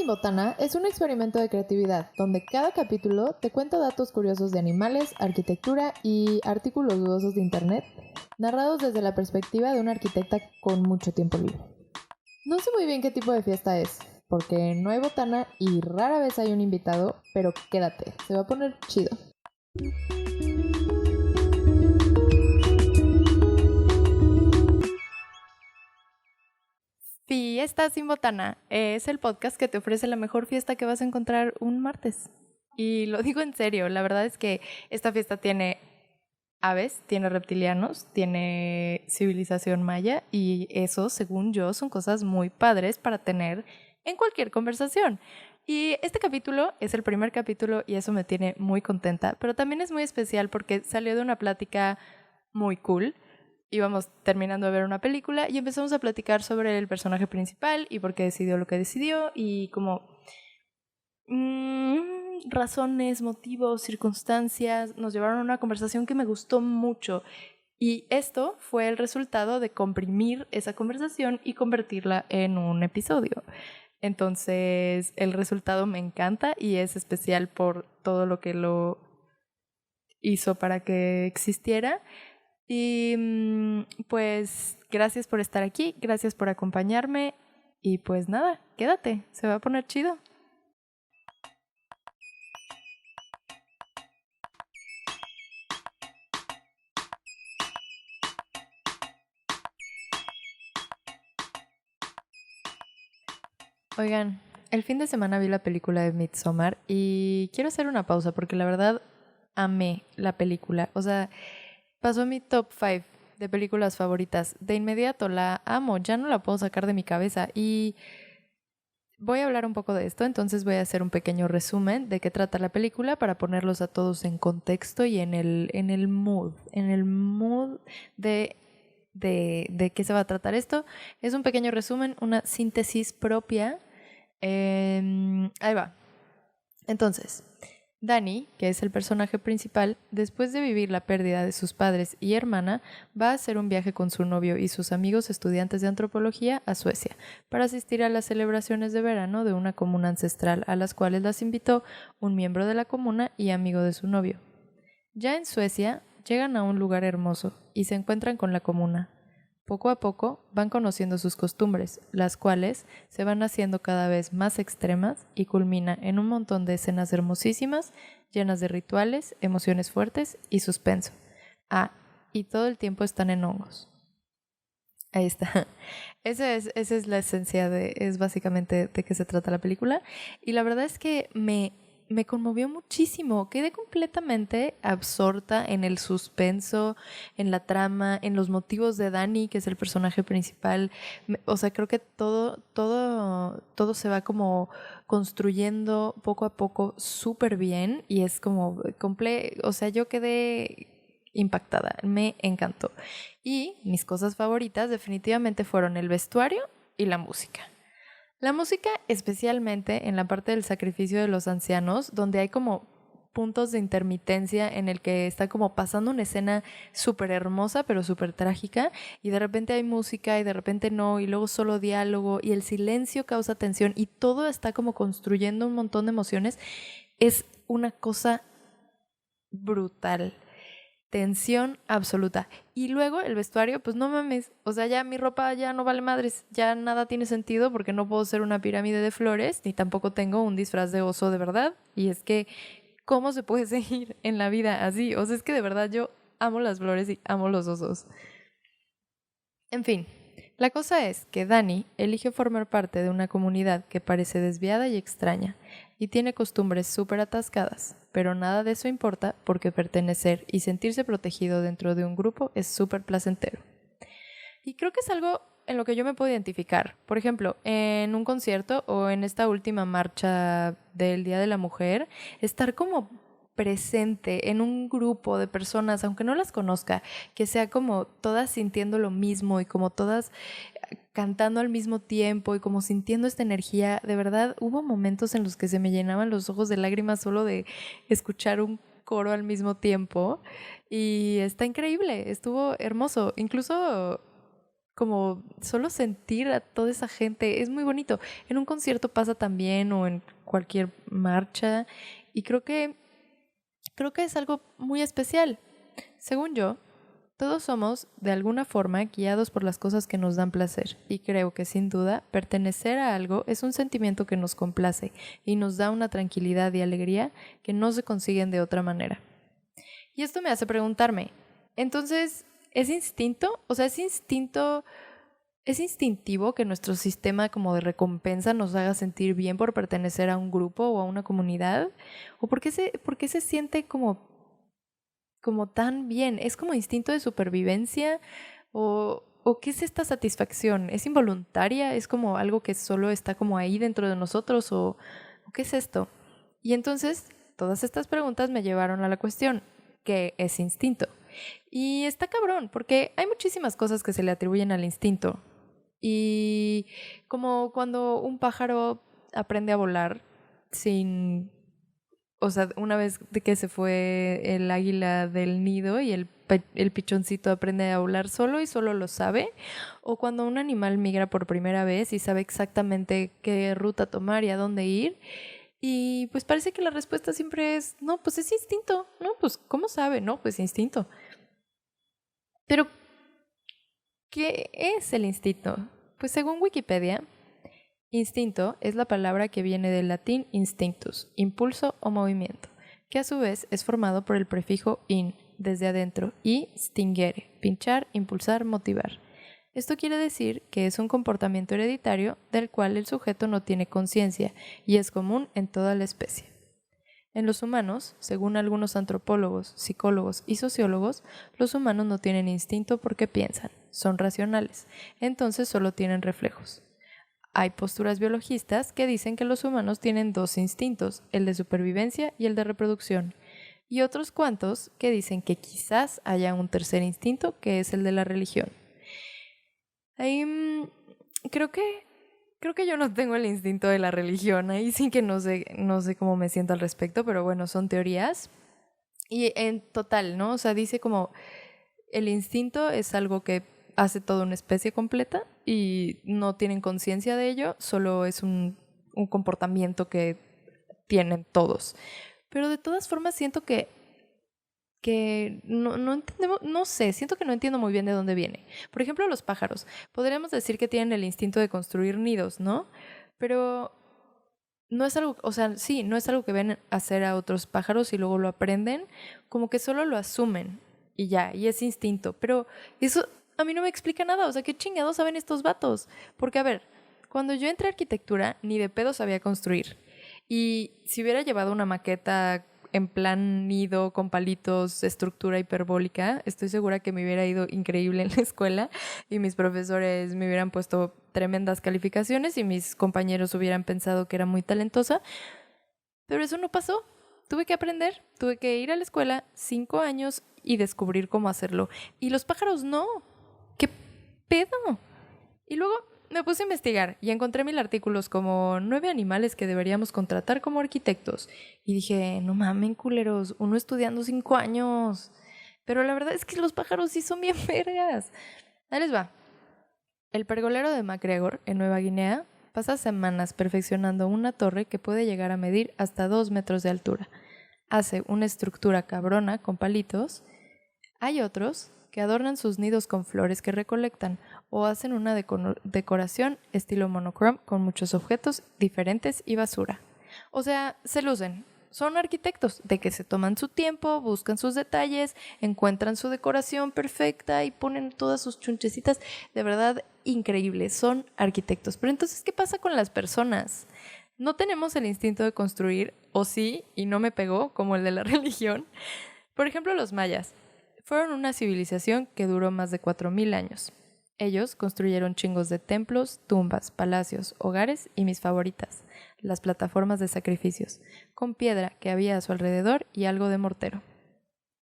Botana es un experimento de creatividad donde cada capítulo te cuenta datos curiosos de animales, arquitectura y artículos dudosos de internet, narrados desde la perspectiva de una arquitecta con mucho tiempo libre. No sé muy bien qué tipo de fiesta es, porque no hay botana y rara vez hay un invitado, pero quédate, se va a poner chido. Fiesta sin Botana es el podcast que te ofrece la mejor fiesta que vas a encontrar un martes. Y lo digo en serio, la verdad es que esta fiesta tiene aves, tiene reptilianos, tiene civilización maya y eso, según yo, son cosas muy padres para tener en cualquier conversación. Y este capítulo es el primer capítulo y eso me tiene muy contenta, pero también es muy especial porque salió de una plática muy cool. Íbamos terminando de ver una película y empezamos a platicar sobre el personaje principal y por qué decidió lo que decidió y como razones, motivos, circunstancias nos llevaron a una conversación que me gustó mucho. Y esto fue el resultado de comprimir esa conversación y convertirla en un episodio. Entonces, el resultado me encanta y es especial por todo lo que lo hizo para que existiera. Y pues gracias por estar aquí, gracias por acompañarme y pues nada, quédate, se va a poner chido. Oigan, el fin de semana vi la película de Midsommar y quiero hacer una pausa porque la verdad amé la película. O sea, pasó mi top 5 de películas favoritas. De inmediato la amo, ya no la puedo sacar de mi cabeza y voy a hablar un poco de esto, entonces voy a hacer un pequeño resumen de qué trata la película para ponerlos a todos en contexto y en el mood de qué se va a tratar esto. Es un pequeño resumen, una síntesis propia. Ahí va. Entonces, Dani, que es el personaje principal, después de vivir la pérdida de sus padres y hermana, va a hacer un viaje con su novio y sus amigos estudiantes de antropología a Suecia para asistir a las celebraciones de verano de una comuna ancestral a las cuales las invitó un miembro de la comuna y amigo de su novio. Ya en Suecia, llegan a un lugar hermoso y se encuentran con la comuna. Poco a poco van conociendo sus costumbres, las cuales se van haciendo cada vez más extremas y culmina en un montón de escenas hermosísimas, llenas de rituales, emociones fuertes y suspenso. Ah, y todo el tiempo están en hongos. Ahí está. Esa es la esencia es básicamente de qué se trata la película. Y la verdad es que me conmovió muchísimo. Quedé completamente absorta en el suspenso, en la trama, en los motivos de Dani, que es el personaje principal. O sea, creo que todo se va como construyendo poco a poco súper bien y es como o sea, yo quedé impactada, me encantó. Y mis cosas favoritas definitivamente fueron el vestuario y la música. La música, especialmente en la parte del sacrificio de los ancianos, donde hay como puntos de intermitencia en el que está como pasando una escena súper hermosa pero súper trágica y de repente hay música y de repente no y luego solo diálogo y el silencio causa tensión y todo está como construyendo un montón de emociones, es una cosa brutal. Tensión absoluta. Y luego el vestuario, pues no mames, o sea, ya mi ropa ya no vale madres, ya nada tiene sentido porque no puedo ser una pirámide de flores, ni tampoco tengo un disfraz de oso de verdad. Y es que, ¿cómo se puede seguir en la vida así? O sea, es que de verdad yo amo las flores y amo los osos. En fin, la cosa es que Dani elige formar parte de una comunidad que parece desviada y extraña y tiene costumbres súper atascadas, pero nada de eso importa porque pertenecer y sentirse protegido dentro de un grupo es súper placentero. Y creo que es algo en lo que yo me puedo identificar. Por ejemplo, en un concierto o en esta última marcha del Día de la Mujer, estar como presente en un grupo de personas, aunque no las conozca, que sea como todas sintiendo lo mismo y como todas cantando al mismo tiempo y como sintiendo esta energía, de verdad hubo momentos en los que se me llenaban los ojos de lágrimas solo de escuchar un coro al mismo tiempo y está increíble, estuvo hermoso, incluso como solo sentir a toda esa gente. Es muy bonito. En un concierto pasa también o en cualquier marcha y creo que es algo muy especial. Según yo, todos somos, de alguna forma, guiados por las cosas que nos dan placer, y creo que sin duda, pertenecer a algo es un sentimiento que nos complace y nos da una tranquilidad y alegría que no se consiguen de otra manera. Y esto me hace preguntarme, entonces, ¿es instinto? O sea, ¿es instintivo que nuestro sistema como de recompensa nos haga sentir bien por pertenecer a un grupo o a una comunidad? ¿O por qué se siente como tan bien? ¿Es como instinto de supervivencia? ¿O qué es esta satisfacción? ¿Es involuntaria? ¿Es como algo que solo está como ahí dentro de nosotros? ¿O qué es esto? Y entonces, todas estas preguntas me llevaron a la cuestión, ¿qué es instinto? Y está cabrón, porque hay muchísimas cosas que se le atribuyen al instinto. Y como cuando un pájaro aprende a volar sin, o sea, una vez de que se fue el águila del nido y el pichoncito aprende a volar solo y solo lo sabe, o cuando un animal migra por primera vez y sabe exactamente qué ruta tomar y a dónde ir, y pues parece que la respuesta siempre es, no, pues es instinto, no, pues ¿cómo sabe? No, pues instinto. Pero, ¿qué es el instinto? Pues según Wikipedia, instinto es la palabra que viene del latín instinctus, impulso o movimiento, que a su vez es formado por el prefijo in, desde adentro, y stingere, pinchar, impulsar, motivar. Esto quiere decir que es un comportamiento hereditario del cual el sujeto no tiene conciencia y es común en toda la especie. En los humanos, según algunos antropólogos, psicólogos y sociólogos, los humanos no tienen instinto porque piensan, son racionales, entonces solo tienen reflejos. Hay posturas biologistas que dicen que los humanos tienen dos instintos, el de supervivencia y el de reproducción, y otros cuantos que dicen que quizás haya un tercer instinto que es el de la religión. Ahí creo que yo no tengo el instinto de la religión, ahí sí que no sé cómo me siento al respecto, pero bueno, son teorías. Y en total, ¿no? O sea, dice como el instinto es algo que hace toda una especie completa y no tienen conciencia de ello, solo es un comportamiento que tienen todos. Pero de todas formas siento que no entendemos, no sé, siento que no entiendo muy bien de dónde viene. Por ejemplo, los pájaros. Podríamos decir que tienen el instinto de construir nidos, ¿no? Pero no es algo, o sea, sí, no es algo que ven hacer a otros pájaros y luego lo aprenden, como que solo lo asumen y ya, y es instinto. Pero eso a mí no me explica nada, o sea, ¿qué chingados saben estos vatos? Porque, a ver, cuando yo entré a arquitectura, ni de pedo sabía construir. Y si hubiera llevado una maqueta en plan nido, con palitos, estructura hiperbólica, estoy segura que me hubiera ido increíble en la escuela y mis profesores me hubieran puesto tremendas calificaciones y mis compañeros hubieran pensado que era muy talentosa. Pero eso no pasó. Tuve que aprender, tuve que ir a la escuela 5 años y descubrir cómo hacerlo. Y los pájaros no. ¿Qué pedo? Y luego me puse a investigar y encontré 1000 artículos como 9 animales que deberíamos contratar como arquitectos. Y dije, no mamen, culeros, uno estudiando 5 años. Pero la verdad es que los pájaros sí son bien vergas. Ahí les va. El pergolero de MacGregor, en Nueva Guinea, pasa semanas perfeccionando una torre que puede llegar a medir hasta 2 metros de altura. Hace una estructura cabrona con palitos. Hay otros que adornan sus nidos con flores que recolectan o hacen una decoración estilo monochrome con muchos objetos diferentes y basura. O sea, se lucen. Son arquitectos de que se toman su tiempo, buscan sus detalles, encuentran su decoración perfecta y ponen todas sus chunchecitas. De verdad, increíbles. Son arquitectos. Pero entonces, ¿qué pasa con las personas? No tenemos el instinto de construir, o sí, y no me pegó, como el de la religión. Por ejemplo, los mayas. Fueron una civilización que duró más de 4000 años. Ellos construyeron chingos de templos, tumbas, palacios, hogares y mis favoritas, las plataformas de sacrificios, con piedra que había a su alrededor y algo de mortero.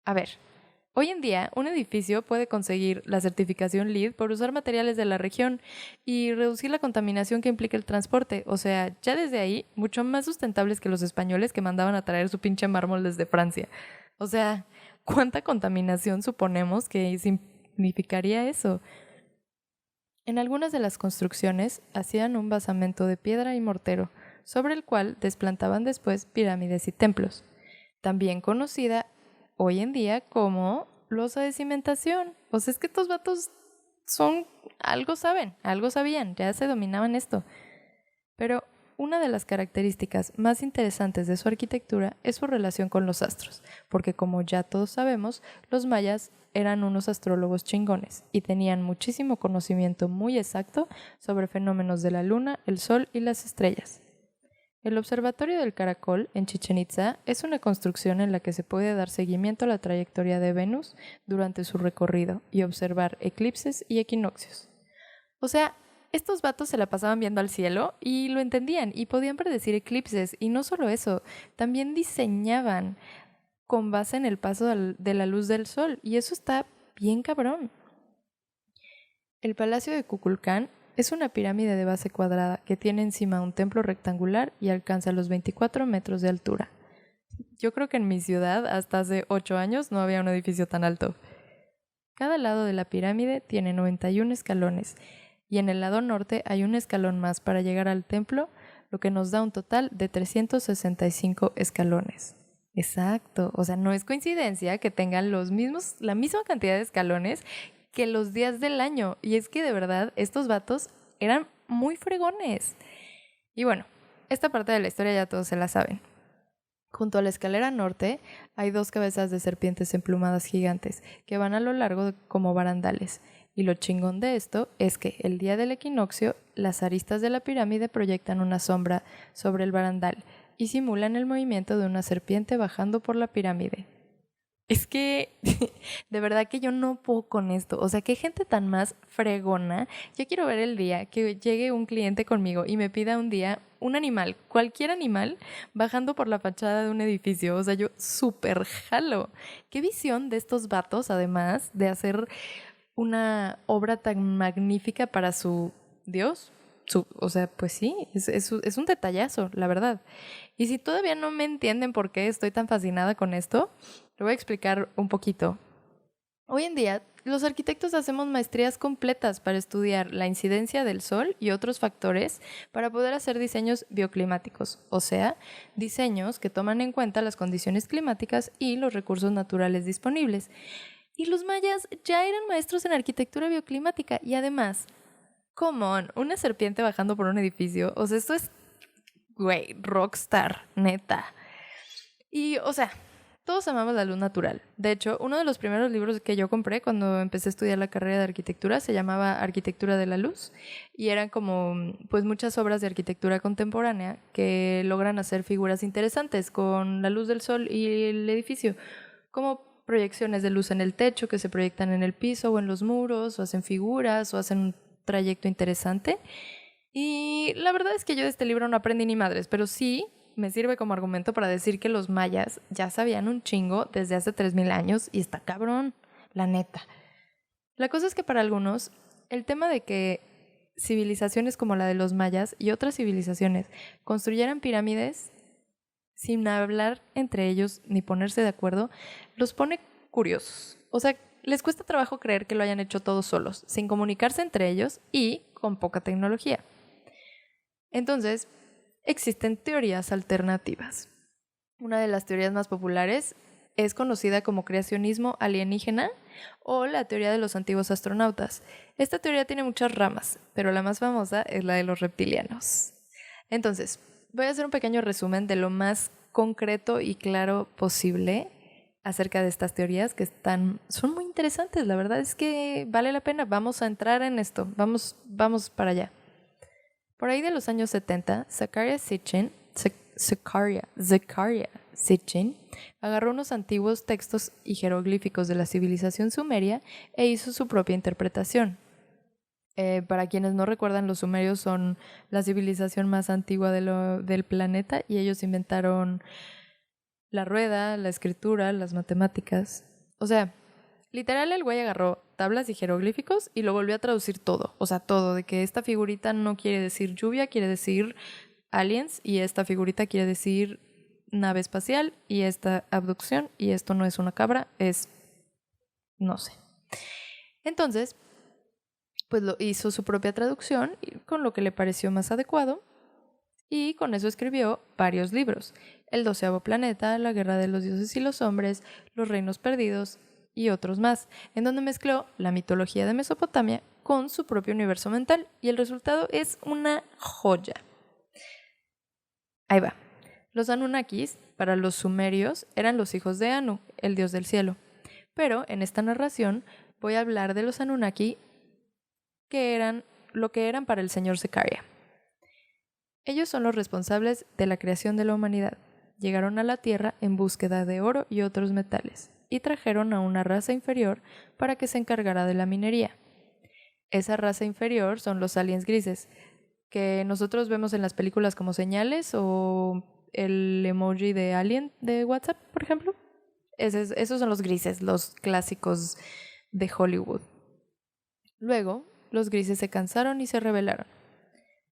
A ver, hoy en día un edificio puede conseguir la certificación LEED por usar materiales de la región y reducir la contaminación que implica el transporte. O sea, ya desde ahí, mucho más sustentables que los españoles que mandaban a traer su pinche mármol desde Francia. O sea, ¿cuánta contaminación suponemos que significaría eso? En algunas de las construcciones hacían un basamento de piedra y mortero, sobre el cual desplantaban después pirámides y templos, también conocida hoy en día como losa de cimentación. O sea, es que estos vatos algo saben, algo sabían, ya se dominaban esto. Pero una de las características más interesantes de su arquitectura es su relación con los astros, porque como ya todos sabemos, los mayas eran unos astrólogos chingones y tenían muchísimo conocimiento muy exacto sobre fenómenos de la luna, el sol y las estrellas. El Observatorio del Caracol en Chichén Itzá es una construcción en la que se puede dar seguimiento a la trayectoria de Venus durante su recorrido y observar eclipses y equinoccios. O sea, estos vatos se la pasaban viendo al cielo y lo entendían y podían predecir eclipses. Y no solo eso, también diseñaban con base en el paso de la luz del sol. Y eso está bien cabrón. El Palacio de Kukulcán es una pirámide de base cuadrada que tiene encima un templo rectangular y alcanza los 24 metros de altura. Yo creo que en mi ciudad hasta hace 8 años no había un edificio tan alto. Cada lado de la pirámide tiene 91 escalones y en el lado norte hay un escalón más para llegar al templo, lo que nos da un total de 365 escalones. Exacto, o sea, no es coincidencia que tengan la misma cantidad de escalones que los días del año. Y es que de verdad estos vatos eran muy fregones. Y bueno, esta parte de la historia ya todos se la saben. Junto a la escalera norte hay 2 cabezas de serpientes emplumadas gigantes que van a lo largo como barandales. Y lo chingón de esto es que el día del equinoccio, las aristas de la pirámide proyectan una sombra sobre el barandal y simulan el movimiento de una serpiente bajando por la pirámide. Es que de verdad que yo no puedo con esto. O sea, qué gente tan más fregona. Yo quiero ver el día que llegue un cliente conmigo y me pida un día un animal, cualquier animal, bajando por la fachada de un edificio. O sea, yo súper jalo. Qué visión de estos vatos, además de hacer una obra tan magnífica para su Dios. O sea, pues sí, es un detallazo, la verdad. Y si todavía no me entienden por qué estoy tan fascinada con esto, lo voy a explicar un poquito. Hoy en día, los arquitectos hacemos maestrías completas para estudiar la incidencia del sol y otros factores para poder hacer diseños bioclimáticos, o sea, diseños que toman en cuenta las condiciones climáticas y los recursos naturales disponibles. Y los mayas ya eran maestros en arquitectura bioclimática y además, come on, una serpiente bajando por un edificio, o sea, esto es, güey, rockstar, neta. Y, o sea, todos amamos la luz natural. De hecho, uno de los primeros libros que yo compré cuando empecé a estudiar la carrera de arquitectura se llamaba Arquitectura de la Luz y eran como pues muchas obras de arquitectura contemporánea que logran hacer figuras interesantes con la luz del sol y el edificio, como proyecciones de luz en el techo que se proyectan en el piso o en los muros, o hacen figuras o hacen un trayecto interesante. Y la verdad es que yo de este libro no aprendí ni madres, pero sí me sirve como argumento para decir que los mayas ya sabían un chingo desde hace 3000 años y está cabrón, la neta. La cosa es que para algunos, el tema de que civilizaciones como la de los mayas y otras civilizaciones construyeran pirámides sin hablar entre ellos ni ponerse de acuerdo, los pone curiosos. O sea, les cuesta trabajo creer que lo hayan hecho todos solos, sin comunicarse entre ellos y con poca tecnología. Entonces, existen teorías alternativas. Una de las teorías más populares es conocida como creacionismo alienígena o la teoría de los antiguos astronautas. Esta teoría tiene muchas ramas, pero la más famosa es la de los reptilianos. Entonces, voy a hacer un pequeño resumen de lo más concreto y claro posible acerca de estas teorías que son muy interesantes. La verdad es que vale la pena. Vamos a entrar en esto. Vamos para allá. Por ahí de los años 70, Zecharia Sitchin agarró unos antiguos textos y jeroglíficos de la civilización sumeria e hizo su propia interpretación. Para quienes no recuerdan, los sumerios son la civilización más antigua del planeta y ellos inventaron la rueda, la escritura, las matemáticas. O sea, literal el güey agarró tablas y jeroglíficos y lo volvió a traducir todo. O sea, todo, de que esta figurita no quiere decir lluvia, quiere decir aliens, y esta figurita quiere decir nave espacial, y esta abducción, y esto no es una cabra, es no sé. Entonces, pues lo hizo su propia traducción con lo que le pareció más adecuado y con eso escribió varios libros: El 12º planeta, La guerra de los dioses y los hombres, Los reinos perdidos y otros más, en donde mezcló la mitología de Mesopotamia con su propio universo mental, y el resultado es una joya. Ahí va. Los Anunnakis, para los sumerios, eran los hijos de Anu, el dios del cielo. Pero en esta narración voy a hablar de los Anunnaki que eran lo que eran para el señor Zecaria. Ellos son los responsables de la creación de la humanidad. Llegaron a la Tierra en búsqueda de oro y otros metales, y trajeron a una raza inferior para que se encargara de la minería. Esa raza inferior son los aliens grises, que nosotros vemos en las películas como señales o el emoji de alien de WhatsApp, por ejemplo. Esos son los grises, los clásicos de Hollywood. Luego, los grises se cansaron y se rebelaron.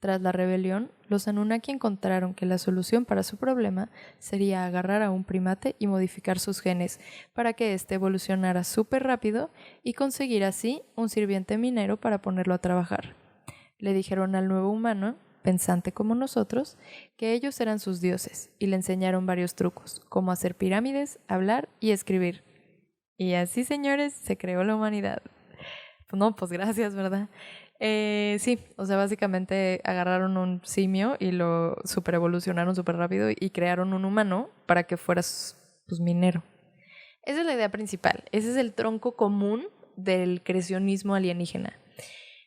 Tras la rebelión, los Anunnaki encontraron que la solución para su problema sería agarrar a un primate y modificar sus genes para que éste evolucionara súper rápido y conseguir así un sirviente minero para ponerlo a trabajar. Le dijeron al nuevo humano, pensante como nosotros, que ellos eran sus dioses y le enseñaron varios trucos, como hacer pirámides, hablar y escribir. Y así, señores, se creó la humanidad. Pues gracias, ¿verdad? Sí, o sea, básicamente agarraron un simio y lo super evolucionaron súper rápido y crearon un humano para que fueras, pues, minero. Esa es la idea principal. Ese es el tronco común del creacionismo alienígena.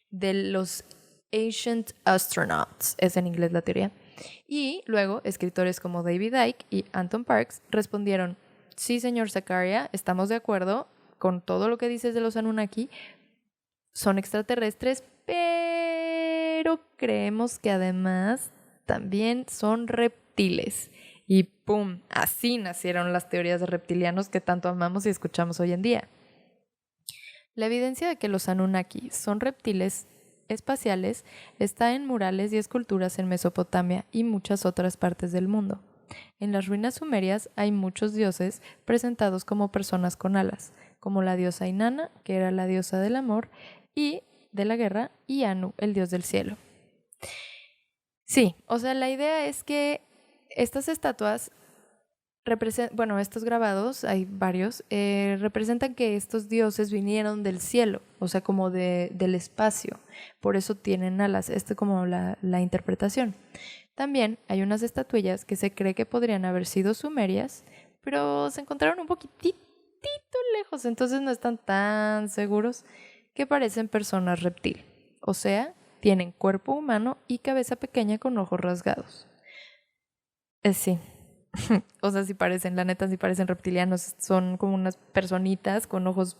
De los Ancient Astronauts, es en inglés la teoría. Y luego, escritores como David Icke y Anton Parks respondieron: sí, señor Zecaria, estamos de acuerdo con todo lo que dices de los Anunnaki. Son extraterrestres, pero creemos que además también son reptiles. Y ¡pum! Así nacieron las teorías de reptilianos que tanto amamos y escuchamos hoy en día. La evidencia de que los Anunnaki son reptiles espaciales está en murales y esculturas en Mesopotamia y muchas otras partes del mundo. En las ruinas sumerias hay muchos dioses presentados como personas con alas, como la diosa Inanna, que era la diosa del amor y de la guerra, y Anu, el dios del cielo. Sí, o sea, la idea es que estas estatuas estos grabados, hay varios, representan que estos dioses vinieron del cielo, o sea, como del espacio. Por eso tienen alas. Esta es como la interpretación. También hay unas estatuillas que se cree que podrían haber sido sumerias, pero se encontraron un poquitito lejos, entonces no están tan seguros, que parecen personas reptil. O sea, tienen cuerpo humano y cabeza pequeña con ojos rasgados. Sí. O sea, sí parecen, la neta sí parecen reptilianos. Son como unas personitas con ojos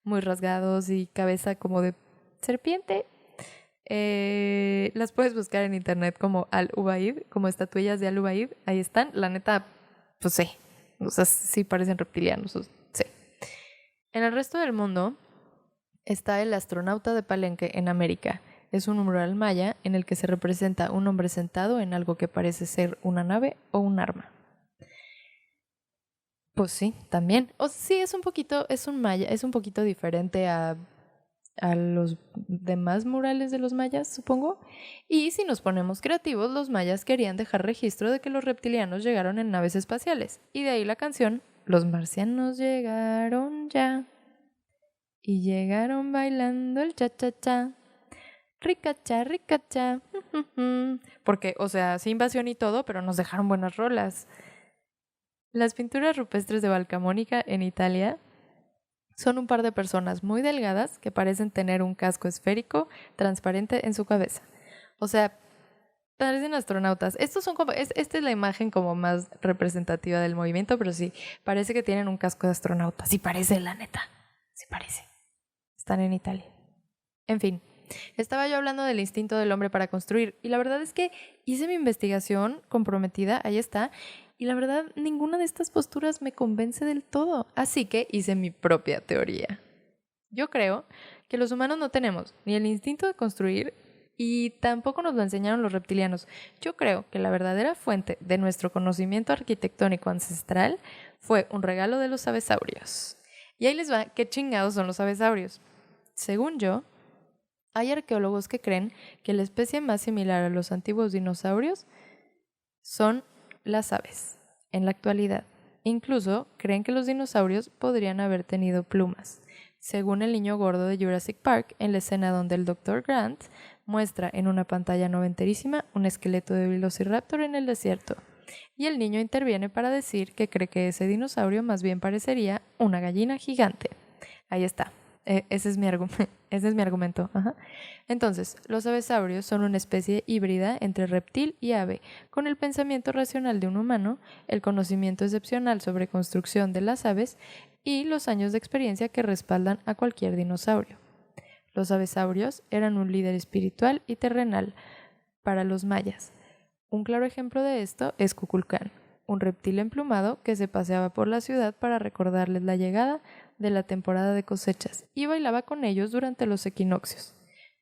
muy rasgados y cabeza como de serpiente. Las puedes buscar en internet como Al-Ubaid, como estatuillas de Al-Ubaid. Ahí están. La neta, pues sí. O sea, sí parecen reptilianos. Sí. En el resto del mundo está el astronauta de Palenque en América. Es un mural maya en el que se representa un hombre sentado en algo que parece ser una nave o un arma. Pues sí, también. O sí, es un poquito diferente a los demás murales de los mayas, supongo. Y si nos ponemos creativos, los mayas querían dejar registro de que los reptilianos llegaron en naves espaciales. Y de ahí la canción, Los marcianos llegaron ya. Y llegaron bailando el cha-cha-cha. Ricacha, ricacha. Porque, o sea, sí invasión y todo, pero nos dejaron buenas rolas. Las pinturas rupestres de Valcamonica en Italia son un par de personas muy delgadas que parecen tener un casco esférico transparente en su cabeza. O sea, parecen astronautas. Esta es la imagen como más representativa del movimiento, pero sí, parece que tienen un casco de astronauta. Sí parece, la neta. Sí parece. Están en Italia. En fin, estaba yo hablando del instinto del hombre para construir y la verdad es que hice mi investigación comprometida, ahí está, y la verdad ninguna de estas posturas me convence del todo, así que hice mi propia teoría. Yo creo que los humanos no tenemos ni el instinto de construir y tampoco nos lo enseñaron los reptilianos. Yo creo que la verdadera fuente de nuestro conocimiento arquitectónico ancestral fue un regalo de los abesaurios. Y ahí les va, ¿qué chingados son los abesaurios? Según yo, Hay arqueólogos que creen que la especie más similar a los antiguos dinosaurios son las aves, en la actualidad. Incluso creen que los dinosaurios podrían haber tenido plumas. Según el niño gordo de Jurassic Park, en la escena donde el Dr. Grant muestra en una pantalla noventerísima un esqueleto de velociraptor en el desierto. Y el niño interviene para decir que cree que ese dinosaurio más bien parecería una gallina gigante. Ahí está. Ese es mi ese es mi argumento. Ajá. Entonces, los avesaurios son una especie híbrida entre reptil y ave, con el pensamiento racional de un humano, el conocimiento excepcional sobre construcción de las aves y los años de experiencia que respaldan a cualquier dinosaurio. Los avesaurios eran un líder espiritual y terrenal para los mayas. Un claro ejemplo de esto es Kukulcán, un reptil emplumado que se paseaba por la ciudad para recordarles la llegada de la temporada de cosechas y bailaba con ellos durante los equinoccios.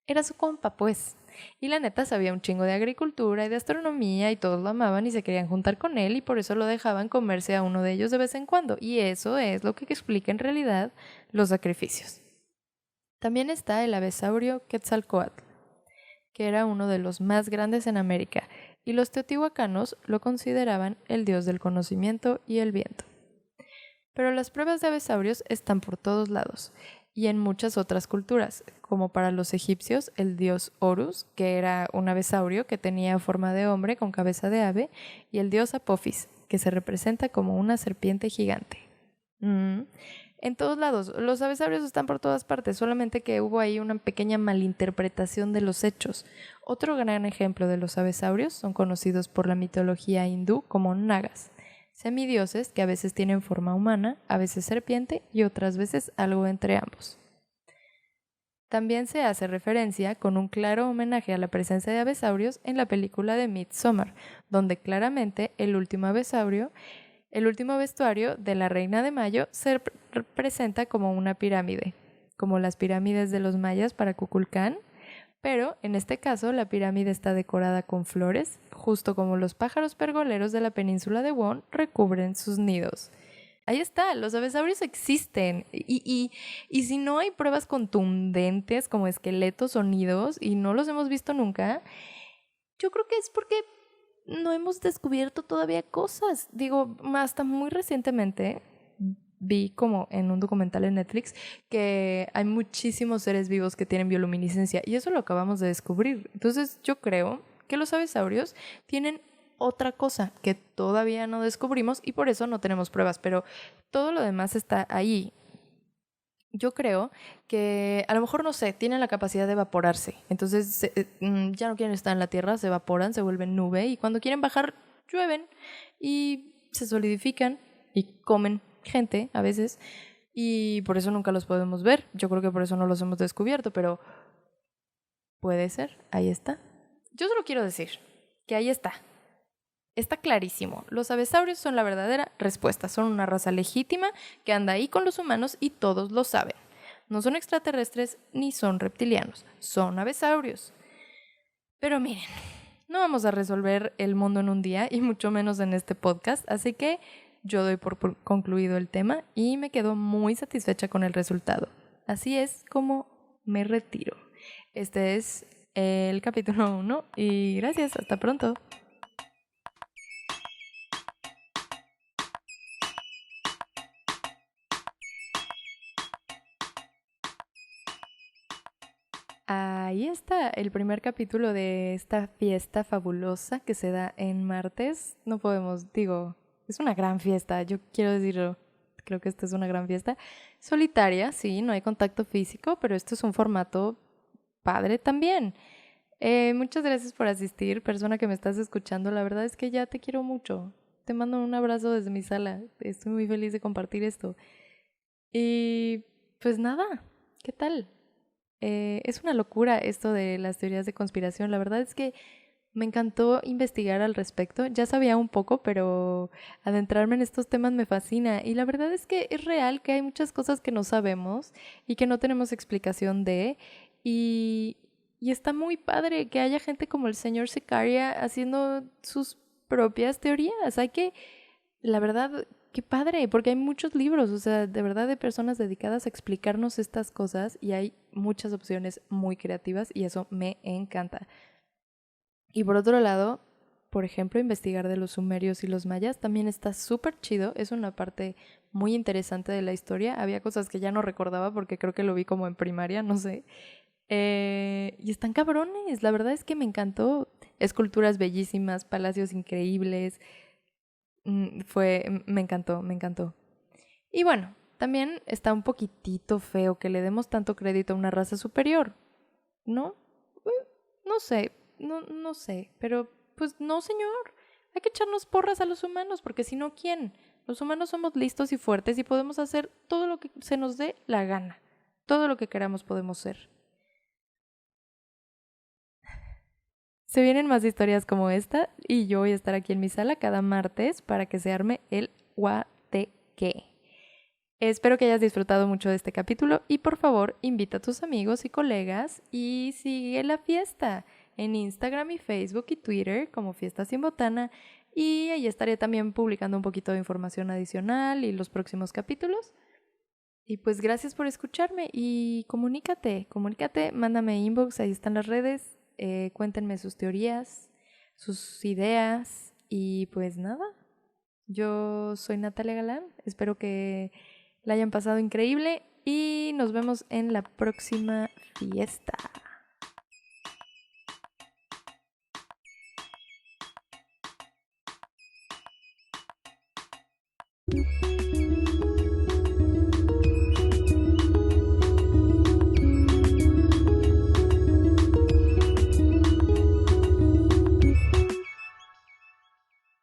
Era su compa, pues. Y la neta sabía un chingo de agricultura y de astronomía y todos lo amaban y se querían juntar con él y por eso lo dejaban comerse a uno de ellos de vez en cuando. Y eso es lo que explica en realidad los sacrificios. También está el avesaurio Quetzalcóatl, que era uno de los más grandes en América, y los teotihuacanos lo consideraban el dios del conocimiento y el viento. Pero las pruebas de avesaurios están por todos lados y en muchas otras culturas, como para los egipcios el dios Horus, que era un avesaurio que tenía forma de hombre con cabeza de ave, y el dios Apophis, que se representa como una serpiente gigante. En todos lados, los avesaurios están por todas partes, solamente que hubo ahí una pequeña malinterpretación de los hechos. Otro gran ejemplo de los avesaurios son conocidos por la mitología hindú como nagas, semidioses que a veces tienen forma humana, a veces serpiente y otras veces algo entre ambos. También se hace referencia con un claro homenaje a la presencia de avesaurios en la película de Midsommar, donde claramente el último vestuario de la Reina de Mayo se representa como una pirámide, como las pirámides de los mayas para Kukulcán, pero en este caso la pirámide está decorada con flores, justo como los pájaros pergoleros de la península de Won recubren sus nidos. Ahí está, los avesaurios existen y si no hay pruebas contundentes como esqueletos o nidos y no los hemos visto nunca, yo creo que es porque no hemos descubierto todavía cosas. Digo, hasta muy recientemente vi como en un documental en Netflix que hay muchísimos seres vivos que tienen bioluminiscencia y eso lo acabamos de descubrir. Entonces yo creo que los avesaurios tienen otra cosa que todavía no descubrimos y por eso no tenemos pruebas, pero todo lo demás está ahí. Yo creo que a lo mejor, no sé, tienen la capacidad de evaporarse. Entonces ya no quieren estar en la tierra, se evaporan, se vuelven nube y cuando quieren bajar, llueven y se solidifican y comen gente a veces y por eso nunca los podemos ver. Yo creo que por eso no los hemos descubierto, pero puede ser, ahí está. Yo solo quiero decir que ahí está. Está clarísimo, los avesaurios son la verdadera respuesta, son una raza legítima que anda ahí con los humanos y todos lo saben. No son extraterrestres ni son reptilianos, son avesaurios. Pero miren, no vamos a resolver el mundo en un día y mucho menos en este podcast, así que yo doy por concluido el tema y me quedo muy satisfecha con el resultado. Así es como me retiro. Este es el capítulo 1 y gracias, hasta pronto. Ahí está el primer capítulo de esta fiesta fabulosa que se da en martes. No podemos, digo, es una gran fiesta, yo quiero decirlo. Creo que esta es una gran fiesta. Solitaria, sí, no hay contacto físico, pero esto es un formato padre también. Muchas gracias por asistir, persona que me estás escuchando. La verdad es que ya te quiero mucho. Te mando un abrazo desde mi sala. Estoy muy feliz de compartir esto. Y pues nada, ¿qué tal? Es una locura esto de las teorías de conspiración. La verdad es que me encantó investigar al respecto. Ya sabía un poco, pero adentrarme en estos temas me fascina. Y la verdad es que es real que hay muchas cosas que no sabemos y que no tenemos explicación de. Y está muy padre que haya gente como el señor Sicaria haciendo sus propias teorías. La verdad, qué padre, porque hay muchos libros, o sea, de verdad de personas dedicadas a explicarnos estas cosas y hay muchas opciones muy creativas y eso me encanta. Y por otro lado, por ejemplo, investigar de los sumerios y los mayas también está súper chido, es una parte muy interesante de la historia. Había cosas que ya no recordaba porque creo que lo vi como en primaria, no sé. Y están cabrones, la verdad es que me encantó. Esculturas bellísimas, palacios increíbles. Me encantó, me encantó. Y bueno, también está un poquitito feo que le demos tanto crédito a una raza superior, ¿no? No sé, no sé, pero pues no, señor. Hay que echarnos porras a los humanos, porque si no, ¿quién? Los humanos somos listos y fuertes y podemos hacer todo lo que se nos dé la gana. Todo lo que queramos podemos ser. Se vienen más historias como esta y yo voy a estar aquí en mi sala cada martes para que se arme el guateque. Espero que hayas disfrutado mucho de este capítulo y por favor invita a tus amigos y colegas y sigue la fiesta en Instagram y Facebook y Twitter como Fiesta Sin Botana y ahí estaré también publicando un poquito de información adicional y los próximos capítulos. Y pues gracias por escucharme y comunícate, mándame inbox, ahí están las redes, cuéntenme sus teorías, sus ideas y pues nada, yo soy Natalia Galán, espero que la hayan pasado increíble y nos vemos en la próxima fiesta.